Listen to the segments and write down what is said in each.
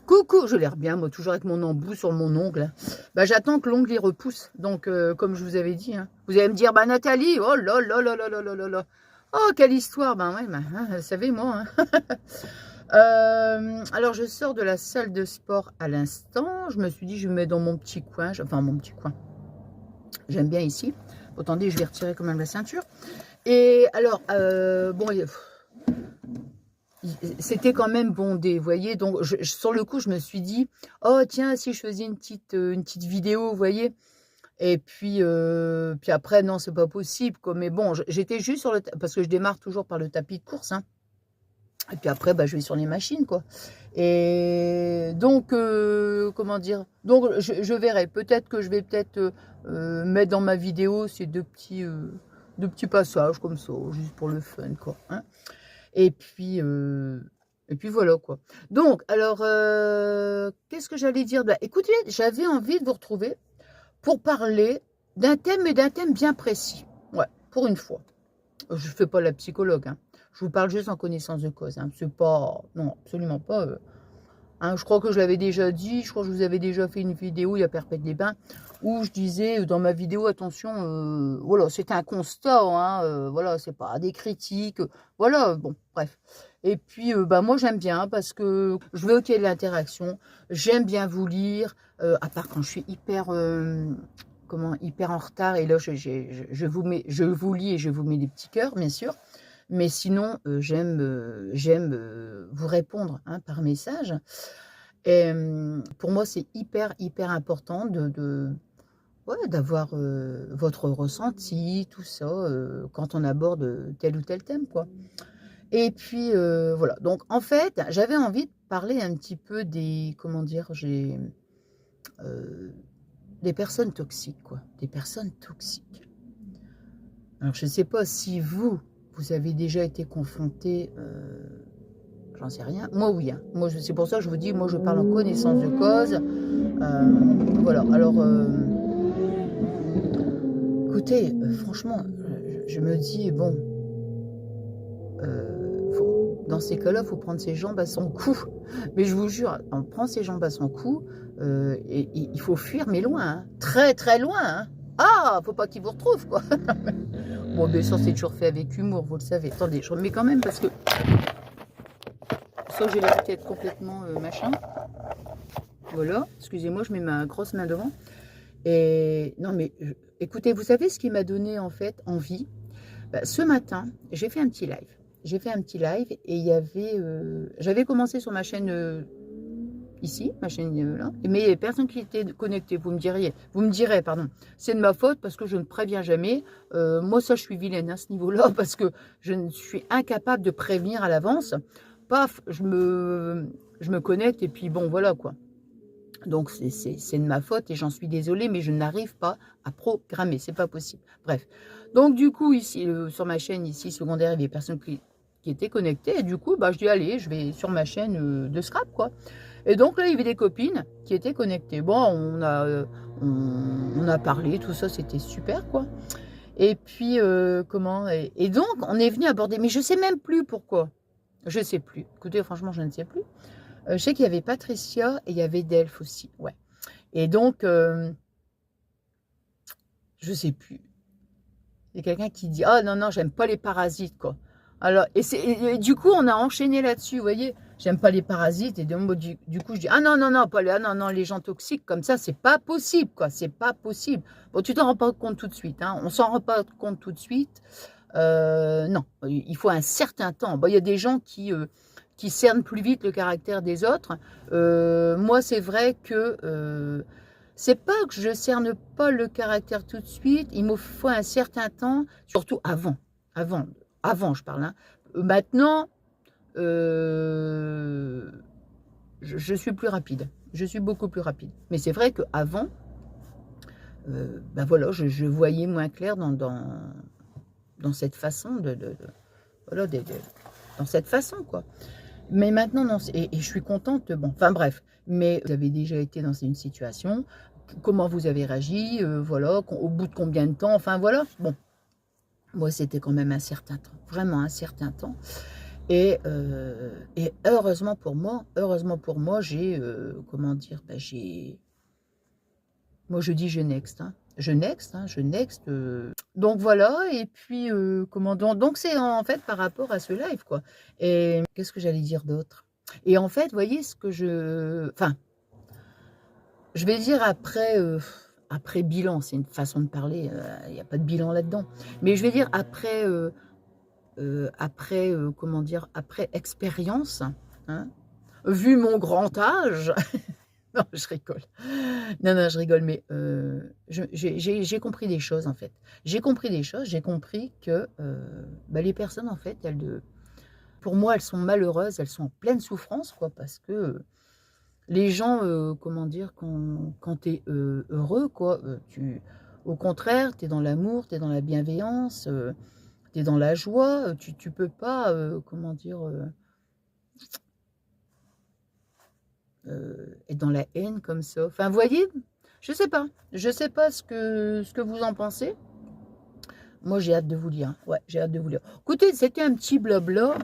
Coucou, je l'air bien, moi, toujours avec mon embout sur mon ongle. Bah, j'attends que l'ongle, il repousse. Donc, comme je vous avais dit, hein. Vous allez me dire, bah, Nathalie, oh là là là là là là là là. Oh, quelle histoire. Ben ouais, bah, hein, vous savez, moi. Hein. Alors, je sors de la salle de sport à l'instant. Je me suis dit, je me mets dans mon petit coin. Enfin, mon petit coin. J'aime bien ici. Attendez, je vais retirer quand même la ceinture. Et alors, bon, c'était quand même bondé, vous voyez. Donc, sur le coup, je me suis dit, oh tiens, si je faisais une petite vidéo, vous voyez. Et puis après, non, c'est pas possible, quoi. Mais bon, j'étais juste sur le... Parce que je démarre toujours par le tapis de course, hein. Et puis après, bah, je vais sur les machines, quoi. Et donc, comment dire? Donc, je verrai. Peut-être que je vais mettre dans ma vidéo ces deux petits passages comme ça, juste pour le fun, quoi. Hein. Et puis voilà, quoi. Donc, alors, qu'est-ce que j'allais dire? Bah, écoutez, j'avais envie de vous retrouver pour parler d'un thème, mais d'un thème bien précis. Ouais, pour une fois. Je ne fais pas la psychologue, hein. Je vous parle juste en connaissance de cause. Hein. C'est pas... Non, absolument pas. Hein, je crois que je l'avais déjà dit. Je crois que je vous avais déjà fait une vidéo, il y a Perpète les Bains, où je disais dans ma vidéo, attention, voilà, c'est un constat. Hein, voilà, c'est pas des critiques. Voilà, bon, bref. Et puis, bah, moi, j'aime bien parce que je veux qu'il y ait de l'interaction. J'aime bien vous lire, à part quand je suis hyper en retard. Et là, je vous lis et je vous mets des petits cœurs, bien sûr. Mais sinon, j'aime vous répondre, hein, par message. Et pour moi, c'est hyper important ouais, d'avoir votre ressenti, tout ça, quand on aborde tel ou tel thème, quoi. Et puis, voilà. Donc, en fait, j'avais envie de parler un petit peu des, comment dire, des personnes toxiques, quoi. Des personnes toxiques. Alors, je ne sais pas si vous avez déjà été confronté, j'en sais rien. Moi, oui. Hein. Moi, c'est pour ça que je vous dis, moi, je parle en connaissance de cause. Voilà. Alors, écoutez, franchement, je me dis, bon, dans ces cas-là, il faut prendre ses jambes à son cou. Mais je vous jure, on prend ses jambes à son cou, et il faut fuir, mais loin. Hein. Très, très loin. Hein. Ah, faut pas qu'il vous retrouve, quoi. Bon, bien sûr, c'est toujours fait avec humour, vous le savez. Attendez, je remets quand même parce que... Soit j'ai la tête complètement machin. Voilà, excusez-moi, je mets ma grosse main devant. Et non, mais écoutez, vous savez ce qui m'a donné en fait envie? Bah, ce matin, j'ai fait un petit live. J'ai fait un petit live et il y avait... j'avais commencé sur ma chaîne... ici, ma chaîne là, mais il y avait personne qui était connecté. Vous me direz, pardon, c'est de ma faute parce que je ne préviens jamais. Moi, ça, je suis vilaine à ce niveau-là parce que je suis incapable de prévenir à l'avance. Paf, je me connecte et puis bon, voilà quoi. Donc, c'est de ma faute et j'en suis désolée, mais je n'arrive pas à programmer, c'est pas possible. Bref, donc du coup, ici, sur ma chaîne, ici, secondaire, il y avait personne qui était connecté et du coup, bah, je dis, allez, je vais sur ma chaîne de scrap, quoi. Et donc là, il y avait des copines qui étaient connectées. Bon, on a parlé, tout ça, c'était super, quoi. Et puis, comment... Et donc, on est venu aborder, mais je sais même plus pourquoi. Je sais plus. Écoutez, franchement, je ne sais plus. Je sais qu'il y avait Patricia et il y avait Delph aussi, ouais. Et donc, je sais plus. Il y a quelqu'un qui dit, ah non, non, j'aime pas les parasites, quoi. Alors, et du coup, on a enchaîné là-dessus, vous voyez. J'aime pas les parasites. Et donc, du coup, je dis, ah non, non, non, pas les, ah non, non, les gens toxiques comme ça, c'est pas possible, quoi. C'est pas possible. Bon, tu t'en rends pas compte tout de suite, hein. On s'en rend pas compte tout de suite. Non, il faut un certain temps. Bon, il y a des gens qui cernent plus vite le caractère des autres. Moi, c'est vrai que c'est pas que je cerne pas le caractère tout de suite. Il me faut un certain temps, surtout avant, je parle. Hein. Maintenant, je suis plus rapide. Je suis beaucoup plus rapide. Mais c'est vrai qu'avant, ben voilà, je voyais moins clair dans cette façon voilà, dans cette façon, quoi. Mais maintenant, non, et je suis contente, bon, enfin bref, mais vous avez déjà été dans une situation, comment vous avez réagi, voilà, au bout de combien de temps, enfin voilà, bon, moi c'était quand même un certain temps, vraiment un certain temps, Et heureusement pour moi, j'ai, comment dire, bah, moi je dis je next, hein. Je next, donc voilà et puis, comment donc c'est en fait par rapport à ce live, quoi et qu'est-ce que j'allais dire d'autre? Et en fait, vous voyez ce que enfin, je vais dire après bilan, c'est une façon de parler, il y a pas de bilan là-dedans. Mais je vais dire après, comment dire? Après expérience, hein, vu mon grand âge non, je rigole. Non, non, je rigole, mais j'ai compris des choses, en fait. J'ai compris des choses, j'ai compris que, bah, les personnes, en fait, pour moi, elles sont malheureuses, elles sont en pleine souffrance, quoi, parce que, les gens, comment dire? Quand tu es, heureux, quoi, au contraire, tu es dans l'amour, tu es dans la bienveillance, tu es dans la joie, tu peux pas, comment dire? Être dans la haine comme ça. Enfin, vous voyez? Je sais pas. Je sais pas ce que vous en pensez. Moi, j'ai hâte de vous lire. Ouais, j'ai hâte de vous lire. Écoutez, c'était un petit blabla.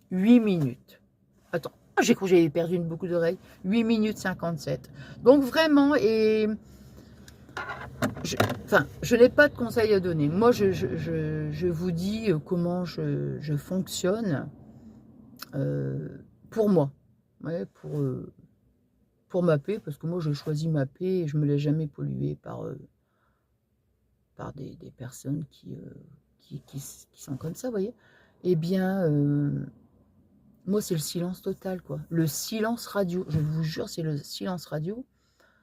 8 minutes. Attends. Ah, j'ai cru que j'avais perdu une boucle d'oreille. 8 minutes 57. Donc vraiment, et enfin, je n'ai pas de conseils à donner. Moi, je vous dis comment je fonctionne pour moi. Ouais, pour ma paix, parce que moi, je choisis ma paix et je me laisse jamais polluer par des personnes qui sont comme ça, vous voyez. Eh bien, moi, c'est le silence total, quoi. Le silence radio, je vous jure, c'est le silence radio.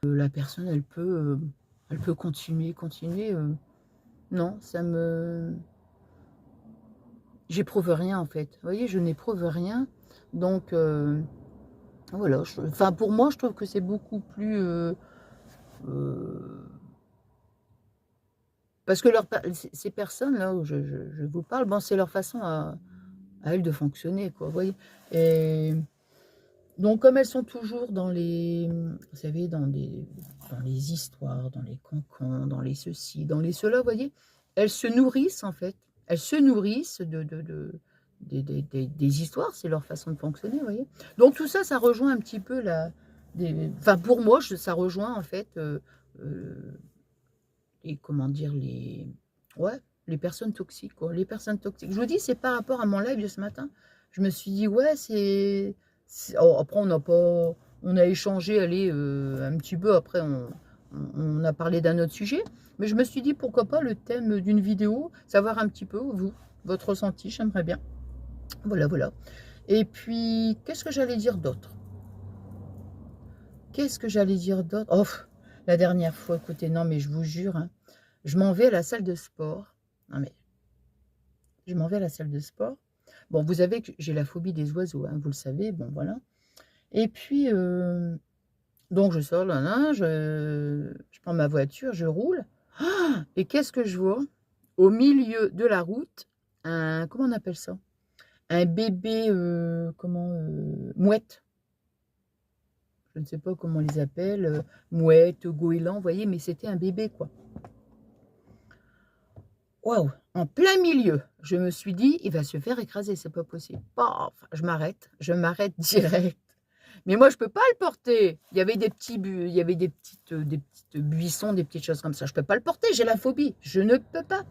La personne, elle peut continuer. Non, j'éprouve rien, en fait. Vous voyez, je n'éprouve rien. Donc, voilà. Enfin, pour moi, je trouve que c'est beaucoup plus... euh, parce que ces personnes-là où je vous parle, bon, c'est leur façon à elles de fonctionner, quoi, vous voyez? Et donc comme elles sont toujours vous savez, dans les histoires, dans les cancans, dans les ceci, dans les cela, vous voyez? Elles se nourrissent, en fait. Elles se nourrissent des histoires, c'est leur façon de fonctionner, vous voyez? Donc tout ça, ça rejoint un petit peu enfin, pour moi, ça rejoint, en fait, et comment dire, ouais, les personnes toxiques, quoi, les personnes toxiques. Je vous dis, c'est par rapport à mon live de ce matin. Je me suis dit, ouais, oh, après, on a échangé, allez, un petit peu, après, on a parlé d'un autre sujet, mais je me suis dit, pourquoi pas le thème d'une vidéo, savoir un petit peu, vous, votre ressenti, j'aimerais bien. Voilà, voilà. Et puis, qu'est-ce que j'allais dire d'autre? Qu'est-ce que j'allais dire d'autre? Oh, la dernière fois, écoutez, non, mais je vous jure, hein, je m'en vais à la salle de sport. Non, mais je m'en vais à la salle de sport. Bon, vous savez que j'ai la phobie des oiseaux, hein, vous le savez, bon, voilà. Et puis, donc je sors, là, là, je prends ma voiture, je roule. Ah, et qu'est-ce que je vois? Au milieu de la route, comment on appelle ça? Un bébé, mouette. Je ne sais pas comment on les appelle, mouette, goéland, vous voyez, mais c'était un bébé, quoi. Waouh! En plein milieu. Je me suis dit: «Il va se faire écraser, c'est pas possible». Paf! Je m'arrête direct. Mais moi, je peux pas le porter. Il y avait des petites buissons, des petites choses comme ça. Je peux pas le porter, j'ai la phobie. Je ne peux pas.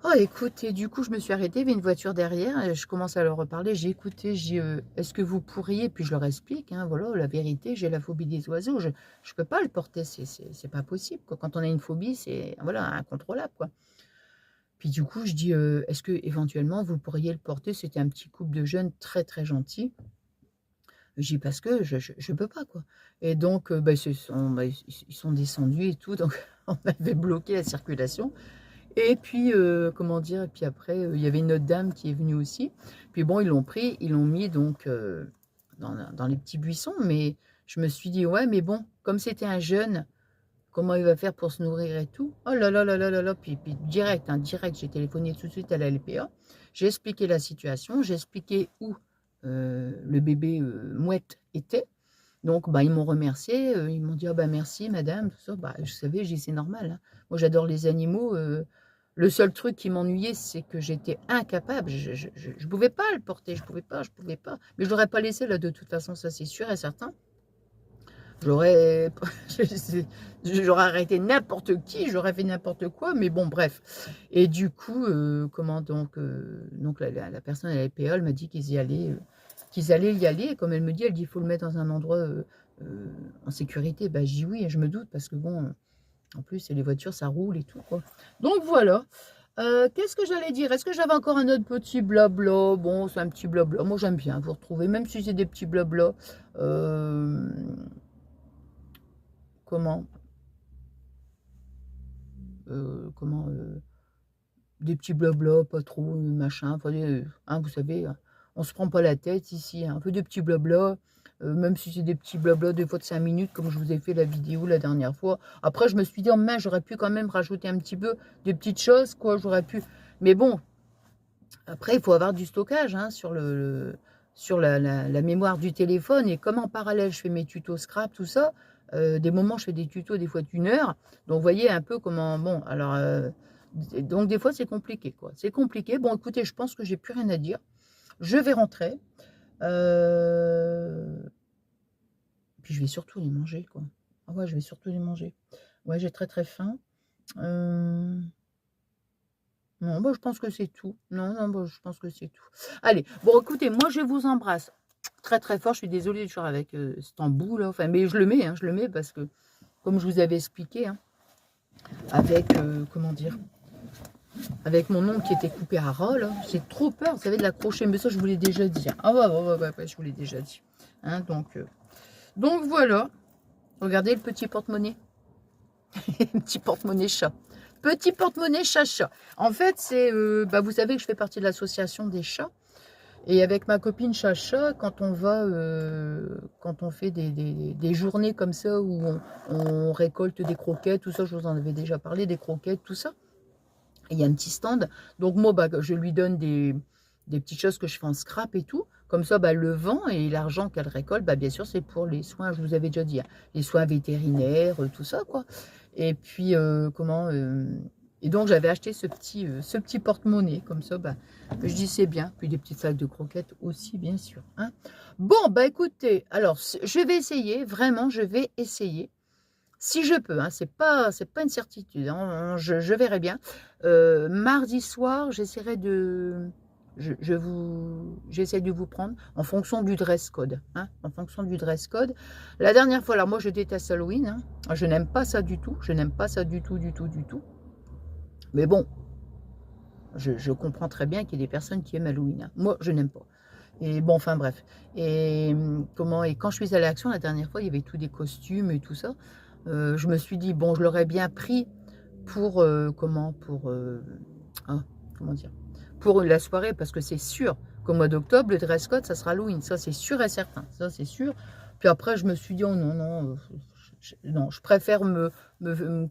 Oh, écoute, et du coup, je me suis arrêtée, il y avait une voiture derrière et je commence à leur reparler. J'ai écouté, j'ai dit: «Est-ce que vous pourriez?» Puis je leur explique, hein, voilà, la vérité, j'ai la phobie des oiseaux, je peux pas le porter, c'est pas possible, quoi. Quand on a une phobie, c'est, voilà, incontrôlable, quoi. Puis du coup, je dis: «Est-ce que éventuellement vous pourriez le porter?» C'était un petit couple de jeunes très, très gentils. Je dis: «Parce que je peux pas, quoi» et donc bah, ils sont descendus et tout, donc on avait bloqué la circulation et puis, comment dire? Et puis après, il y avait une autre dame qui est venue aussi. Puis bon, ils l'ont pris, ils l'ont mis donc dans les petits buissons, mais je me suis dit: «Ouais, mais bon, comme c'était un jeune, comment il va faire pour se nourrir et tout?» Oh là là là là là là, puis direct, hein, direct, j'ai téléphoné tout de suite à la LPA. J'ai expliqué la situation, j'ai expliqué où, le bébé, mouette était. Donc bah, ils m'ont remercié, ils m'ont dit: «Ah bah, merci madame», tout ça. Bah, je savais, j'ai dit: «C'est normal, hein». Moi j'adore les animaux, Le seul truc qui m'ennuyait, c'est que j'étais incapable. Je pouvais pas le porter, je pouvais pas. Mais je l'aurais pas laissé là de toute façon, ça c'est sûr et certain. J'aurais j'aurais arrêté n'importe qui, j'aurais fait n'importe quoi, mais bon, bref. Et du coup, comment donc, la personne à la LPA, elle m'a dit qu'ils allaient y aller. Et comme elle me dit, elle dit, il faut le mettre dans un endroit en sécurité. Bah, je dis oui, je me doute, parce que bon, en plus, les voitures, ça roule et tout, quoi. Donc voilà. Qu'est-ce que j'allais dire? Est-ce que j'avais encore un autre petit blabla? Bon, c'est un petit blabla. Moi, j'aime bien vous retrouver, même si c'est des petits blabla. Comment comment des petits blabla, pas trop, machin, enfin, hein, vous savez, on se prend pas la tête ici, hein, un peu de petits blabla, même si c'est des petits blabla, des fois de 5 minutes, comme je vous ai fait la vidéo la dernière fois. Après, je me suis dit, oh mince, j'aurais pu quand même rajouter un petit peu de petites choses, quoi, j'aurais pu. Mais bon, après, il faut avoir du stockage hein, sur sur la mémoire du téléphone. Et comme en parallèle, je fais mes tutos scrap, tout ça, des moments, je fais des tutos des fois d'1 heure. Donc, vous voyez un peu comment... Bon, alors... donc, des fois, c'est compliqué, quoi. C'est compliqué. Bon, écoutez, je pense que j'ai plus rien à dire. Je vais rentrer. Puis, je vais surtout les manger, quoi. Ah ouais, je vais surtout les manger. Ouais, j'ai très, très faim. Non, bah, je pense que c'est tout. Non, non, bah, je pense que c'est tout. Allez, bon, écoutez, moi, je vous embrasse très, très fort. Je suis désolée, toujours avec cet embout, là. Enfin, mais je le mets, hein, je le mets parce que, comme je vous avais expliqué, hein, avec, comment dire, avec mon ongle qui était coupé à ras, là, j'ai trop peur, vous savez, de l'accrocher. Mais ça, je vous l'ai déjà dit. Hein. Ah ouais, je vous l'ai déjà dit. Hein, donc, voilà. Regardez le petit porte-monnaie. Petit porte-monnaie chat. Petit porte-monnaie chat-chat. En fait, c'est, bah, vous savez que je fais partie de l'association des chats. Et avec ma copine Chacha, quand on va, quand on fait des journées comme ça où on récolte des croquettes, tout ça, je vous en avais déjà parlé, des croquettes, tout ça. Et il y a un petit stand. Donc moi, bah, je lui donne des petites choses que je fais en scrap et tout. Comme ça, bah, le vent et l'argent qu'elle récolte, bah, bien sûr, c'est pour les soins, je vous avais déjà dit, hein, les soins vétérinaires, tout ça, quoi. Et puis, et donc, j'avais acheté ce petit porte-monnaie, comme ça, bah, je dis c'est bien. Puis des petites sacs de croquettes aussi, bien sûr. Hein. Bon, bah écoutez, alors, je vais essayer, vraiment, je vais essayer. Si je peux, hein, c'est pas une certitude, hein, je verrai bien. Mardi soir, j'essaierai de... J'essaie de vous prendre en fonction du dress code. Hein, en fonction du dress code. La dernière fois, alors moi je déteste Halloween. Hein, je n'aime pas ça du tout. Je n'aime pas ça du tout, du tout, du tout. Mais bon, je comprends très bien qu'il y ait des personnes qui aiment Halloween. Hein. Moi, je n'aime pas. Et bon, enfin bref. Et quand je suis allée à l'Action la dernière fois, il y avait tous des costumes et tout ça. Je me suis dit, bon, je l'aurais bien pris pour, ah, comment dire, pour la soirée, parce que c'est sûr qu'au mois d'octobre, le dress code, ça sera Halloween. Ça, c'est sûr et certain. Ça, c'est sûr. Puis après, je me suis dit, oh non, non, non, je préfère me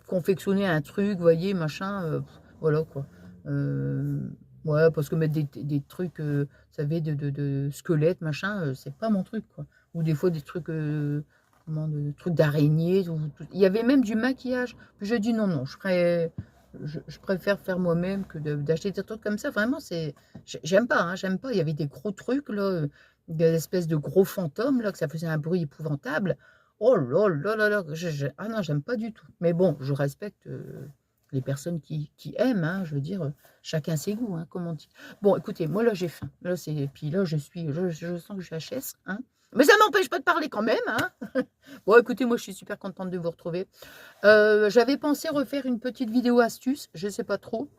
confectionner un truc, vous voyez, machin, voilà quoi. Ouais, parce que mettre des trucs, vous savez, de squelettes, machin, c'est pas mon truc, quoi. Ou des fois des trucs, des trucs d'araignée. Il y avait même du maquillage. Puis j'ai dit non, non, je préfère faire moi-même que d'acheter des trucs comme ça. Vraiment, j'aime pas, hein, j'aime pas. Il y avait des gros trucs, là, des espèces de gros fantômes, là, que ça faisait un bruit épouvantable. Oh là là là là, ah non, j'aime pas du tout. Mais bon, je respecte les personnes qui aiment, hein, je veux dire, chacun ses goûts, hein, comme on dit. Bon, écoutez, moi là j'ai faim. Là, puis là, je sens que je suis HS, hein. Mais ça m'empêche pas de parler quand même, hein. Bon, écoutez, moi je suis super contente de vous retrouver. J'avais pensé refaire une petite vidéo astuce, je sais pas trop.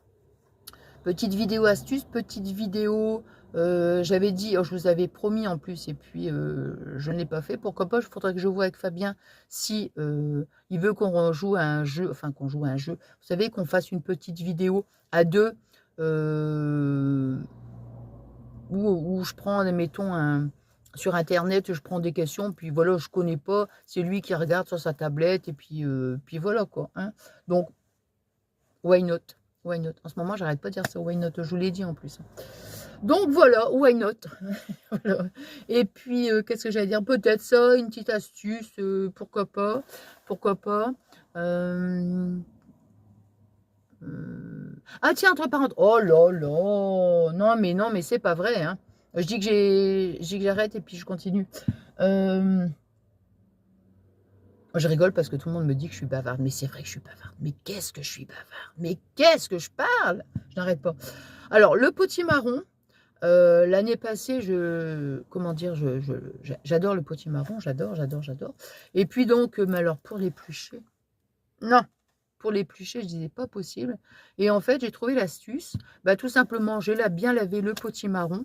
Petite vidéo astuce, petite vidéo, j'avais dit, oh, je vous avais promis en plus, et puis je ne l'ai pas fait. Pourquoi pas, il faudrait que je vois avec Fabien si il veut qu'on joue à un jeu, enfin qu'on joue à un jeu. Vous savez, qu'on fasse une petite vidéo à deux, où je prends, admettons, sur Internet, je prends des questions, puis voilà, je connais pas, c'est lui qui regarde sur sa tablette, et puis voilà quoi. Hein. Donc, why not? Why not? En ce moment, j'arrête pas de dire ça, why not? Je vous l'ai dit en plus. Donc voilà, why not? Voilà. Et puis, qu'est-ce que j'allais dire? Peut-être ça, une petite astuce, pourquoi pas? Pourquoi pas? Ah tiens, entre parenthèses. Oh là là. Non, mais c'est pas vrai. Hein. Je dis que j'arrête et puis je continue. Je rigole parce que tout le monde me dit que je suis bavarde. Mais c'est vrai que je suis bavarde. Mais qu'est-ce que je suis bavarde? Mais qu'est-ce que je parle? Je n'arrête pas. Alors, le potimarron, l'année passée, comment dire, j'adore le potimarron. J'adore. Et puis donc, mais alors, pour l'éplucher, non. Pour l'éplucher, je disais pas possible. Et en fait, j'ai trouvé l'astuce. Bah, tout simplement, j'ai bien lavé le potimarron.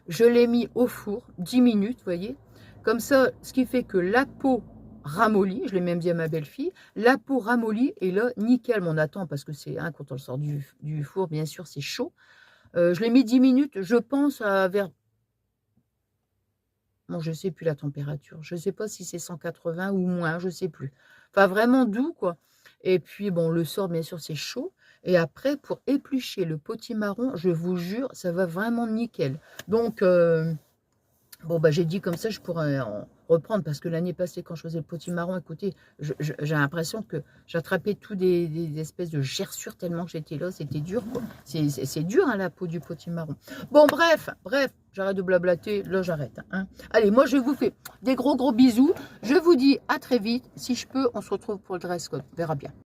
Je l'ai mis au four 10 minutes, vous voyez. Comme ça, ce qui fait que la peau ramollit, je l'ai même dit à ma belle-fille, la peau ramollit et là, nickel, mais on attend parce que c'est, hein, quand on le sort du four, bien sûr, c'est chaud. Je l'ai mis 10 minutes, je pense à vers, bon, je sais plus la température, je sais pas si c'est 180 ou moins, je sais plus. Enfin, vraiment doux, quoi. Et puis, bon, le sort, bien sûr, c'est chaud. Et après, pour éplucher le potimarron, je vous jure, ça va vraiment nickel. Donc, bon, bah, j'ai dit comme ça, je pourrais en reprendre parce que l'année passée, quand je faisais le potimarron, écoutez, j'ai l'impression que j'attrapais tout des espèces de gerçures tellement que j'étais là, c'était dur, quoi. C'est dur, hein, la peau du potimarron. Bon, bref, j'arrête de blablater, là, j'arrête. Hein. Allez, moi, je vous fais des gros bisous. Je vous dis à très vite. Si je peux, on se retrouve pour le dress code. On verra bien.